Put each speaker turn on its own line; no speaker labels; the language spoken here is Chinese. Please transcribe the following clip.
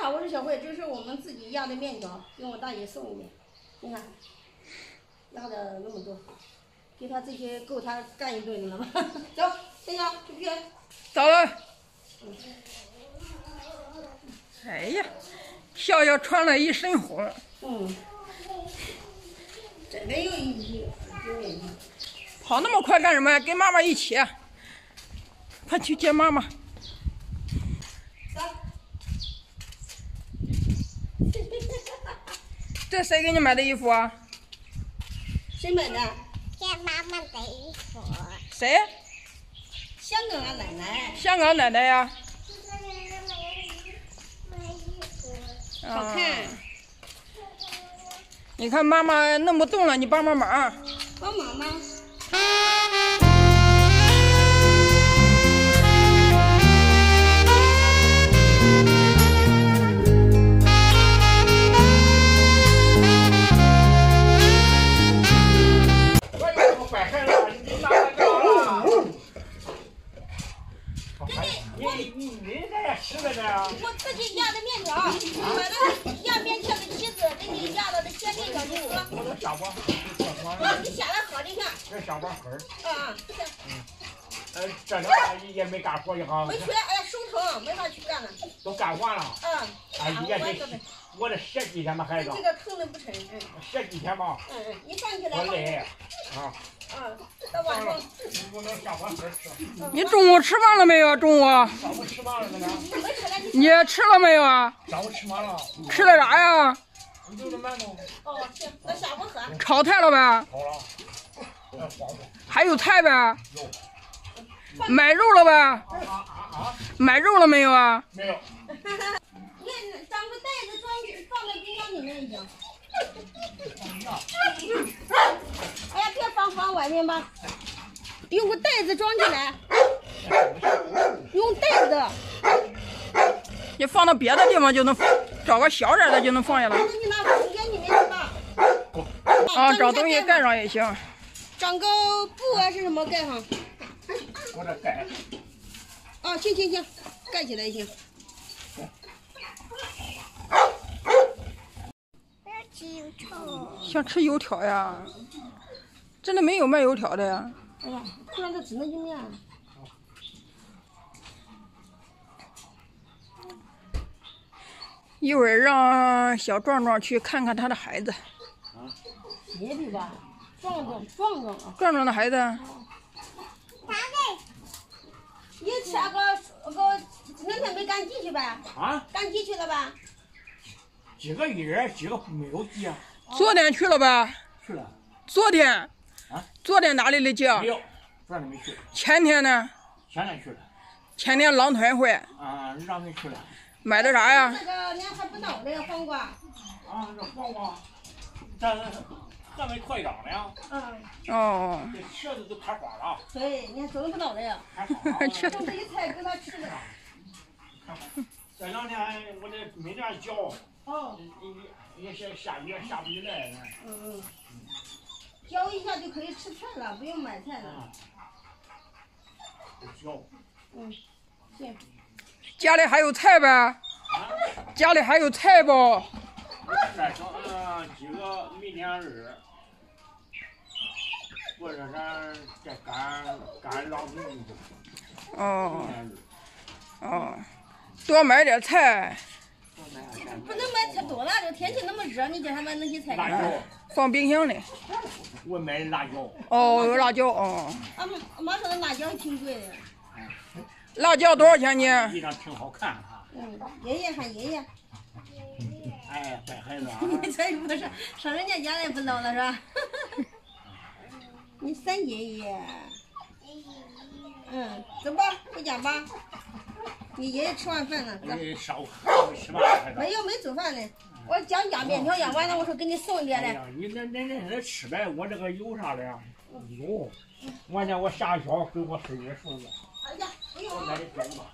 好，我是小慧，这是我们自己压的面条，给我大爷送一点。你看，压的那么多，给他这些够他干一顿了吗？走，这个出去。
走了。哎呀，笑笑穿了一身红。
这个有意义，
跑那么快干什么呀？跟妈妈一起。快去接妈妈。这谁给你买的衣服啊？
谁买的？
给妈妈的衣服。
谁？
香港啊，奶奶。
香港奶奶呀。
好看。
你看妈妈弄不动了，你帮帮忙。
帮忙吗？我自己压的面条，买的压面条的机子，给你压到的鲜面条去喝。
我这小包，
你下来喝一下。
这小包盒。这两天也没干活一行。
没去，哎呀，手疼，没法去干了。
都干完了。哎呀，我这歇几天吧，孩子。
这个疼的不成。
歇几天吧。
你站起来。
我累。
到晚上。
你不能下班吃。
你中午吃饭了没有？中午。
上午吃完了那个。
你吃了没有啊？
上午吃完了。
吃了啥呀？
有点馒头。
行，那下午喝。
炒菜了呗？
好了。
还有菜呗？
有。
买肉了呗？买肉了没有啊？
没有。
你找个袋子放在冰箱里面已经。哎呀，别放外面吧，用个袋子装起来。用袋子。
你放到别的地方就能，找个小点的就能放下来。
那你拿空间里面去吧。
找东西盖上也行。
长个布啊是什么盖上？
我这盖。
行，盖起来行。
想吃油条呀？这里没有卖油条的呀。
哎呀，不然这只能用面。
一会儿让小壮壮去看看他的孩子。
别比吧，壮壮啊。
壮壮的孩子。
你吃那天没赶集去吧？赶集去了吧？
几个月，几个没有集啊？
昨天去了吧？
去了。
昨天。昨天哪里的集？
没有，昨天没去。
前天呢？
前天去了。
前天狼团会。
让人去了。
买的啥呀？
这个连还不到的黄瓜。
这黄瓜，这还没快长呢呀。这茄子都开花了。
对，你看收的不到的呀。
这
一菜给他吃的。
这两天我这没点浇。也下雨下不起来呢。
浇一下就可以吃菜了，不用买菜了。
浇。
行。
家里还有菜呗？家里还有菜不？
再剩几个明天日，或者是再赶老子一
多买点菜。
不能买太多了，这天气那么热，你叫他买那些菜干啥？
放冰箱里。
我买辣椒。
有辣椒
妈说的辣椒挺贵的。
辣椒多少钱呢？
地上挺好看哈。
爷爷喊爷爷。
哎，带孩子啊。
你这不是上人家家来不闹了是吧？你三爷爷。走吧，回家吧。你爷爷吃完饭了。
上午没吃饭。
没做饭呢。我将压面条压完了，我说给你送一点嘞。
你那吃呗，我这个有啥的呀？有。我下小给我孙女送的。
哎呀，不用。
我买的酒吧。